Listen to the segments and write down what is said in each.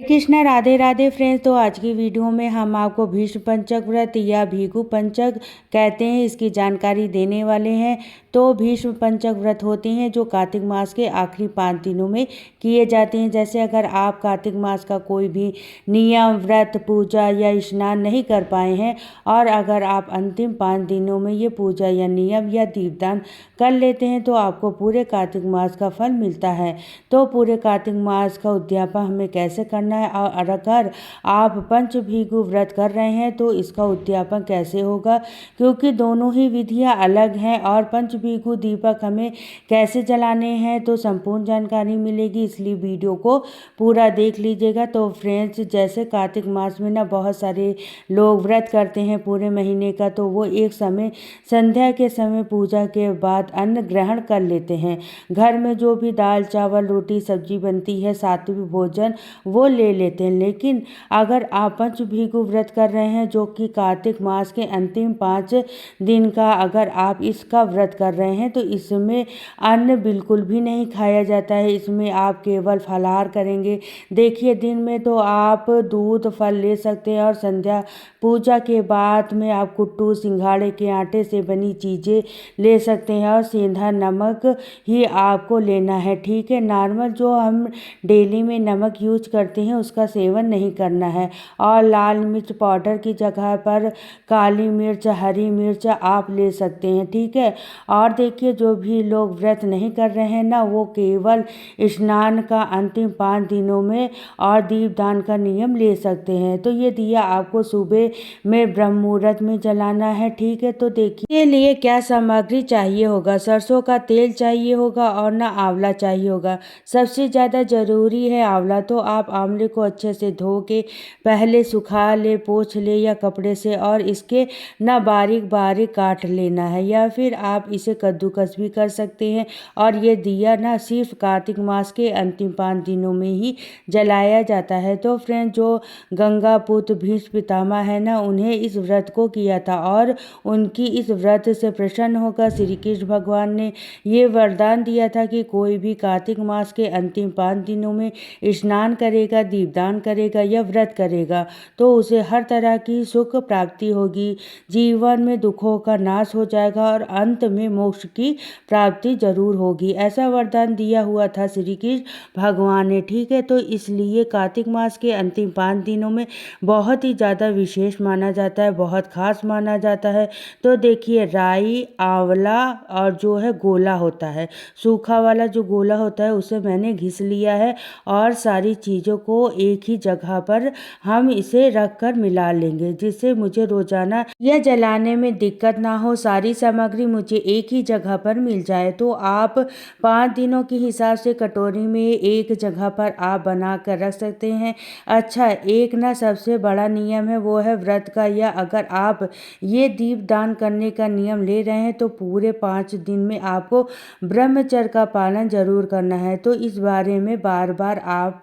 Krishna Radhe Radhe friends. तो आज की वीडियो में हम आपको भीष्म पंचक व्रत या भीगु पंचक कहते हैं इसकी जानकारी देने वाले हैं। तो भीष्म पंचक व्रत होते हैं जो कार्तिक मास के आखिरी 5 दिनों में किए जाते हैं। जैसे अगर आप कार्तिक मास का कोई भी नियम व्रत पूजा या स्नान नहीं कर पाए हैं और अगर आप अंतिम 5 दिनों में ये पूजा या नियम या दीपदान कर लेते हैं तो आपको पूरे कार्तिक मास का फल मिलता है। तो पूरे कार्तिक मास का उद्यापन हमें कैसे करना है और अगर आप पंचभीगु व्रत कर रहे हैं तो इसका उद्यापन कैसे होगा, क्योंकि दोनों ही विधियां अलग हैं। और पंचभीगु दीपक हमें कैसे जलाने हैं तो संपूर्ण जानकारी मिलेगी, इसलिए वीडियो को पूरा देख लीजिएगा। तो फ्रेंड्स, जैसे कार्तिक मास में ना बहुत सारे लोग व्रत करते हैं पूरे महीने का, तो वो एक समय संध्या के समय पूजा के बाद अन्न ग्रहण कर लेते हैं। घर में जो भी दाल चावल रोटी सब्जी बनती है सात्विक भोजन वो ले लेते हैं। लेकिन अगर आप पंचभीगु व्रत कर रहे हैं जो कि कार्तिक मास के अंतिम 5 दिन का अगर आप इसका व्रत कर रहे हैं तो इसमें अन्न बिल्कुल भी नहीं खाया जाता है। इसमें आप केवल फलाहार करेंगे। देखिए, दिन में तो आप दूध फल ले सकते हैं और संध्या पूजा के बाद में आप कुट्टू सिंघाड़े के आटे से बनी चीज़ें ले सकते हैं और सेंधा नमक ही आपको लेना है। ठीक है, नॉर्मल जो हम डेली में नमक यूज करते हैं उसका सेवन नहीं करना है। और लाल मिर्च पाउडर की जगह पर काली मिर्च हरी मिर्च आप ले सकते हैं। ठीक है, और देखिए जो भी लोग व्रत नहीं कर रहे हैं ना वो केवल स्नान का अंतिम 5 दिनों में और दीपदान का नियम ले सकते हैं। तो ये दिया आपको सुबह में ब्रह्म मुहूर्त में जलाना है। ठीक है, तो देखिए लिए क्या सामग्री चाहिए होगा। सरसों का तेल चाहिए होगा और ना आंवला चाहिए होगा। सबसे ज़्यादा ज़रूरी है आंवला। तो आप आंवले को अच्छे से धो के पहले सुखा ले, पोंछ ले या कपड़े से, और इसके ना बारीक बारीक काट लेना है या फिर आप इसे कद्दूकस भी कर सकते हैं। और ये दिया ना सिर्फ कार्तिक मास के अंतिम 5 दिनों में ही जलाया जाता है। तो फ्रेंड, जो गंगा पुत्र भीष्म पितामह है ना उन्हें इस व्रत को किया था और उनकी इस व्रत से प्रसन्न होकर श्री कृष्ण भगवान ने ये वरदान दिया था कि कोई भी कार्तिक मास के अंतिम 5 दिनों में स्नान करेगा, दीपदान करेगा या व्रत करेगा तो उसे हर तरह की सुख प्राप्ति होगी, जीवन में दुखों का नाश हो जाएगा और अंत में मोक्ष की प्राप्ति जरूर होगी। ऐसा वरदान दिया हुआ था श्री कृष्ण भगवान ने। ठीक है, तो इसलिए कार्तिक मास के अंतिम 5 दिनों में बहुत ही ज़्यादा विशेष माना जाता है, बहुत खास माना जाता है। तो देखिए, राई आंवला और जो है गोला होता है, सूखा वाला जो गोला होता है उसे मैंने घिस लिया है और सारी चीज़ों को एक ही जगह पर हम इसे रख कर मिला लेंगे जिससे मुझे रोजाना यह जलाने में दिक्कत ना हो, सारी सामग्री मुझे एक ही जगह पर मिल जाए। तो आप 5 दिनों के हिसाब से कटोरी में एक जगह पर आप बना कर रख सकते हैं। अच्छा, एक ना सबसे बड़ा नियम है वो है व्रत का, या अगर आप ये दीपदान करने का नियम ले रहे हैं तो पूरे 5 दिन में आपको ब्रह्मचर्य का पालन जरूर करना है। तो इस बारे में बार बार आप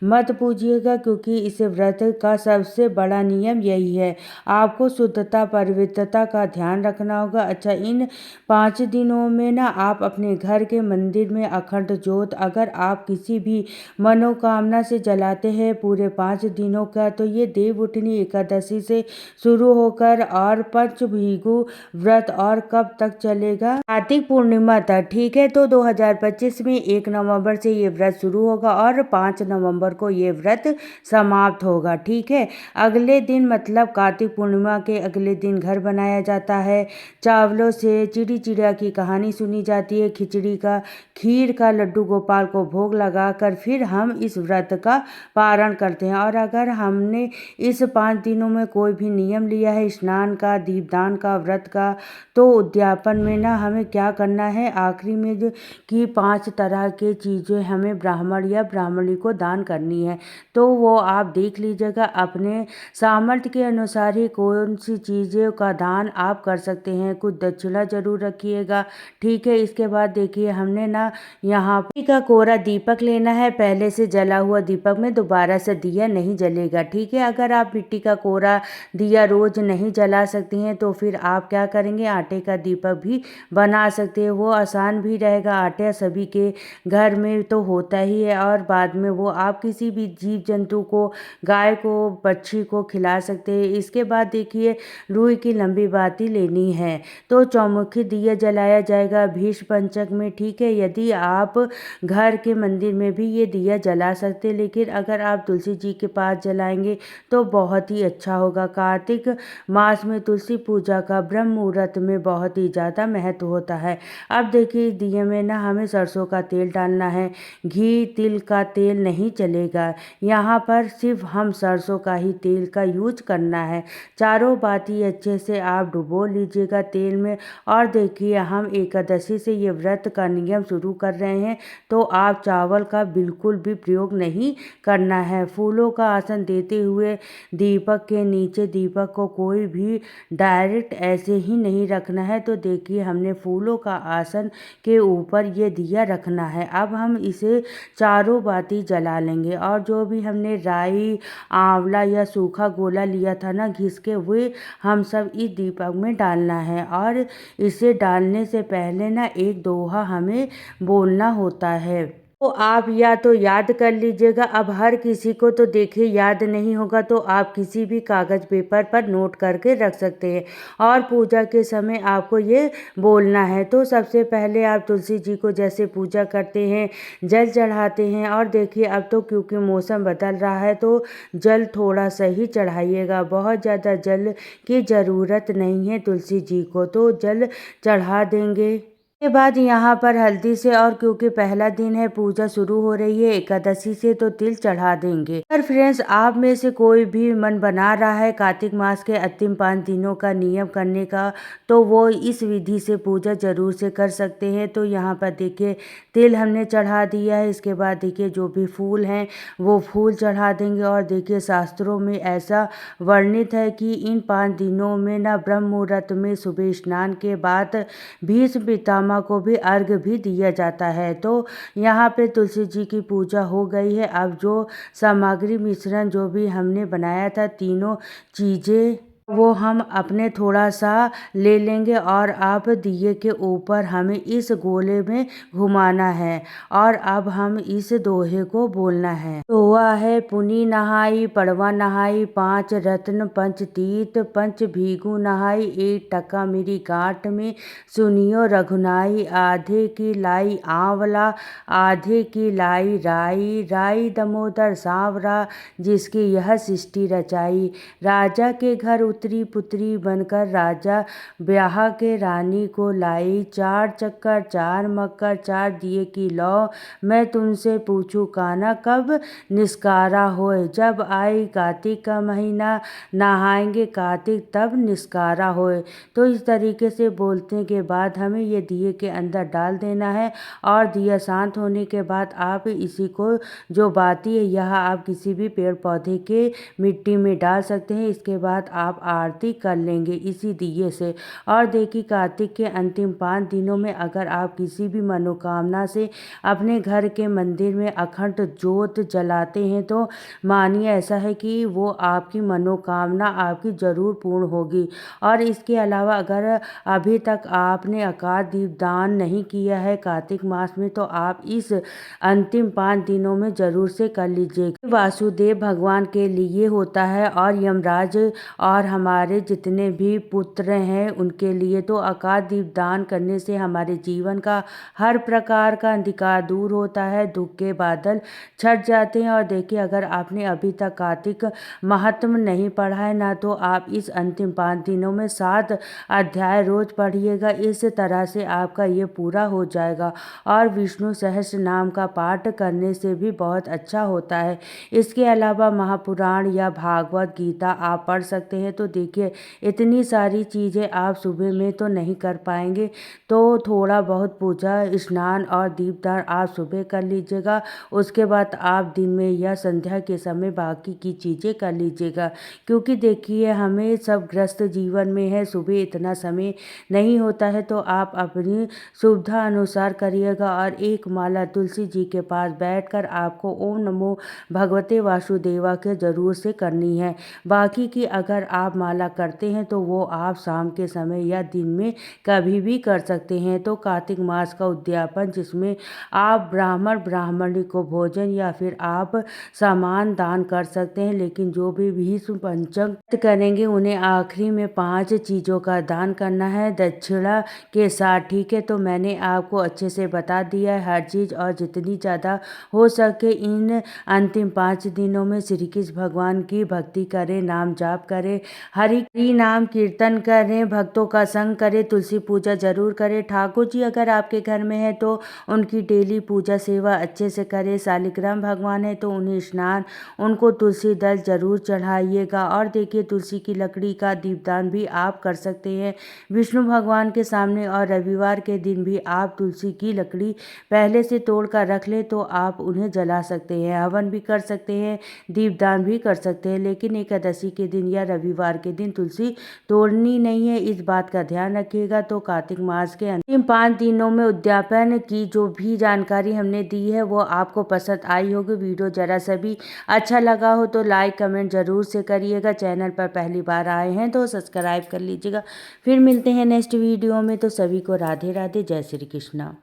मत पूछिएगा, क्योंकि इस व्रत का सबसे बड़ा नियम यही है। आपको शुद्धता पवित्रता का ध्यान रखना होगा। अच्छा, इन 5 दिनों में ना आप अपने घर के मंदिर में अखंड ज्योत अगर आप किसी भी मनोकामना से जलाते हैं पूरे 5 दिनों का, तो ये देवउठनी एकादशी से शुरू होकर और पंचभीगु व्रत और कब तक चलेगा, कार्तिक पूर्णिमा तक। ठीक है, तो 2025 में 1 नवंबर से ये व्रत शुरू होगा और 5 नवंबर को ये व्रत समाप्त होगा। ठीक है, अगले दिन मतलब कार्तिक पूर्णिमा के अगले दिन घर बनाया जाता है, चावलों से चिड़ी चिड़िया की कहानी सुनी जाती है, खिचड़ी का खीर का लड्डू गोपाल को भोग लगाकर फिर हम इस व्रत का पारण करते हैं। और अगर हमने इस 5 दिनों में कोई भी नियम लिया है स्नान का, दीपदान का, व्रत का, तो उद्यापन में ना हमें क्या करना है, आखिरी में जो कि 5 तरह के चीज़ें हमें ब्राह्मण या ब्राह्मणी को दान करनी है। तो वो आप देख लीजिएगा अपने सामर्थ्य के अनुसार ही कौन सी चीज़ों का दान आप कर सकते हैं। कुछ दक्षिणा जरूर रखिएगा। ठीक है, इसके बाद देखिए हमने ना यहाँ का कोरा दीपक लेना है। पहले से जला हुआ दीपक में दोबारा से दिया नहीं जलेगा। ठीक है, अगर आप मिट्टी का कोरा दिया रोज नहीं जला सकती हैं तो फिर आप क्या करेंगे, आटे का दीपक भी बना सकते हैं। वो आसान भी रहेगा, आटा सभी के घर में तो होता ही है और बाद में वो आप किसी भी भी जीव जंतु को, गाय को, पक्षी को खिला सकते हैं। इसके बाद देखिए रुई की लंबी बाती लेनी है, तो चौमुखी दिया जलाया जाएगा भीष्म पंचक में, ठीक है। यदि आप घर के मंदिर में भी ये दिया जला सकते, लेकिन अगर आप तुलसी जी के पास जलाएंगे तो बहुत ही अच्छा होगा। कार्तिक मास में तुलसी पूजा का ब्रह्म मुहूर्त में बहुत ही ज़्यादा महत्व होता है। अब देखिए इस दिए में ना हमें सरसों का तेल डालना है, घी तिल का तेल नहीं चलेगा। यहाँ पर सिर्फ हम सरसों का ही तेल का यूज करना है। चारों बाती अच्छे से आप डुबो लीजिएगा तेल में। और देखिए हम एकादशी से ये व्रत का नियम शुरू कर रहे हैं, तो आप चावल का बिल्कुल भी प्रयोग नहीं करना है। फूलों का आसन देते हुए दीपक के नीचे दीपक को कोई भी डायरेक्ट ऐसे ही नहीं रखना है। तो देखिए हमने फूलों का आसन के ऊपर ये दिया रखना है। अब हम इसे चारों बाती जला लेंगे, और जो भी हमने राई, आंवला या सूखा गोला लिया था ना घिस के, वे हम सब इस दीपक में डालना है। और इसे डालने से पहले ना एक दोहा हमें बोलना होता है, तो आप या तो याद कर लीजिएगा। अब हर किसी को तो देखिए याद नहीं होगा, तो आप किसी भी कागज़ पेपर पर नोट करके रख सकते हैं। और पूजा के समय आपको ये बोलना है। तो सबसे पहले आप तुलसी जी को जैसे पूजा करते हैं, जल चढ़ाते हैं। और देखिए अब तो क्योंकि मौसम बदल रहा है, तो जल थोड़ा सा ही चढ़ाइएगा, बहुत ज़्यादा जल की ज़रूरत नहीं है तुलसी जी को, तो जल चढ़ा देंगे। के बाद यहाँ पर हल्दी से, और क्योंकि पहला दिन है, पूजा शुरू हो रही है एकादशी से, तो तिल चढ़ा देंगे। पर फ्रेंड्स आप में से कोई भी मन बना रहा है कार्तिक मास के अंतिम 5 दिनों का नियम करने का, तो वो इस विधि से पूजा जरूर से कर सकते हैं। तो यहाँ पर देखिए तिल हमने चढ़ा दिया है। इसके बाद देखिए जो भी फूल हैं वो फूल चढ़ा देंगे। और देखिए शास्त्रों में ऐसा वर्णित है कि इन 5 दिनों में ना ब्रह्म मुहूर्त में सुबह स्नान के बाद भीष्म पितामह को भी अर्घ्य भी दिया जाता है। तो यहाँ पे तुलसी जी की पूजा हो गई है। अब जो सामग्री मिश्रण जो भी हमने बनाया था तीनों चीज़ें, वो हम अपने थोड़ा सा ले लेंगे, और आप दिए के ऊपर हमें इस गोले में घुमाना है। और अब हम इस दोहे को बोलना है। दोहा है, पुनी नहाई पड़वा नहाई, 5 रत्न पंच तीर्थ, पंच भीगु नहाई, 1 टका मेरी गांठ में, सुनियो रघुनाई। आधे की लाई आंवला, आधे की लाई राई, राई दमोदर सांवरा, जिसकी यह सृष्टि रचाई। राजा के घर उतरी पुत्री बनकर, राजा ब्याह के रानी को लाई। 4 चक्कर 4 मक्कर, 4 दिए की लौ, मैं तुमसे पूछूं कान्हा कब निस्कारा होए। जब आई कार्तिक का महीना, नहाएंगे कार्तिक तब निस्कारा होए। तो इस तरीके से बोलने के बाद हमें ये दिए के अंदर डाल देना है। और दिया शांत होने के बाद आप इसी को, जो बाती है, यह आप किसी भी पेड़ पौधे के मिट्टी में डाल सकते हैं। इसके बाद आप आरती कर लेंगे इसी दिए से। और देखिए कार्तिक के अंतिम 5 दिनों में अगर आप किसी भी मनोकामना से अपने घर के मंदिर में अखंड ज्योत जलाते हैं, तो मानिए ऐसा है कि वो आपकी मनोकामना आपकी ज़रूर पूर्ण होगी। और इसके अलावा अगर अभी तक आपने आकाश दीप दान नहीं किया है कार्तिक मास में, तो आप इस अंतिम 5 दिनों में ज़रूर से कर लीजिएगा। वासुदेव भगवान के लिए होता है, और यमराज और हमारे जितने भी पुत्र हैं उनके लिए। तो आकाश दीप दान करने से हमारे जीवन का हर प्रकार का अंधकार दूर होता है, दुख के बादल छट जाते हैं। और देखिए अगर आपने अभी तक कार्तिक महात्म नहीं पढ़ा है ना, तो आप इस अंतिम 5 दिनों में 7 अध्याय रोज पढ़िएगा। इस तरह से आपका ये पूरा हो जाएगा। और विष्णु सहस्त्र नाम का पाठ करने से भी बहुत अच्छा होता है। इसके अलावा महापुराण या भागवत गीता आप पढ़ सकते हैं। तो देखिए इतनी सारी चीज़ें आप सुबह में तो नहीं कर पाएंगे, तो थोड़ा बहुत पूजा स्नान और दीपदान आप सुबह कर लीजिएगा। उसके बाद आप दिन में या संध्या के समय बाकी की चीज़ें कर लीजिएगा। क्योंकि देखिए हमें सब ग्रस्त जीवन में है, सुबह इतना समय नहीं होता है, तो आप अपनी सुविधा अनुसार करिएगा। और एक माला तुलसी जी के पास बैठकर आपको ओम नमो भगवते वासुदेवा के जरूर से करनी है। बाकी की अगर आप आप माला करते हैं तो वो आप शाम के समय या दिन में कभी भी कर सकते हैं। तो कार्तिक मास का उद्यापन जिसमें आप ब्राह्मणी को भोजन या फिर आप सामान दान कर सकते हैं, लेकिन जो भी भीष्म पंचक करेंगे उन्हें आखिरी में 5 चीज़ों का दान करना है दक्षिणा के साथ। ठीक है, तो मैंने आपको अच्छे से बता दिया है हर चीज़, और जितनी ज़्यादा हो सके इन अंतिम 5 दिनों में श्री कृष्ण भगवान की भक्ति करें, नाम जाप करें, हरि नाम कीर्तन करें, भक्तों का संग करें, तुलसी पूजा जरूर करें। ठाकुर जी अगर आपके घर में है तो उनकी डेली पूजा सेवा अच्छे से करें। शालिग्राम भगवान है तो उन्हें स्नान, उनको तुलसी दल जरूर चढ़ाइएगा। और देखिए, तुलसी की लकड़ी का दीपदान भी आप कर सकते हैं विष्णु भगवान के सामने, और रविवार के दिन भी आप तुलसी की लकड़ी पहले से तोड़ कर रख ले तो आप उन्हें जला सकते हैं, हवन भी कर सकते हैं, दीपदान भी कर सकते हैं, लेकिन एकादशी के दिन या रविवार के दिन तुलसी तोड़नी नहीं है, इस बात का ध्यान रखिएगा। तो कार्तिक मास के अंतिम 5 दिनों में उद्यापन की जो भी जानकारी हमने दी है वो आपको पसंद आई होगी। वीडियो जरा सा भी अच्छा लगा हो तो लाइक कमेंट जरूर से करिएगा। चैनल पर पहली बार आए हैं तो सब्सक्राइब कर लीजिएगा। फिर मिलते हैं नेक्स्ट वीडियो में, तो सभी को राधे राधे, जय श्री कृष्णा।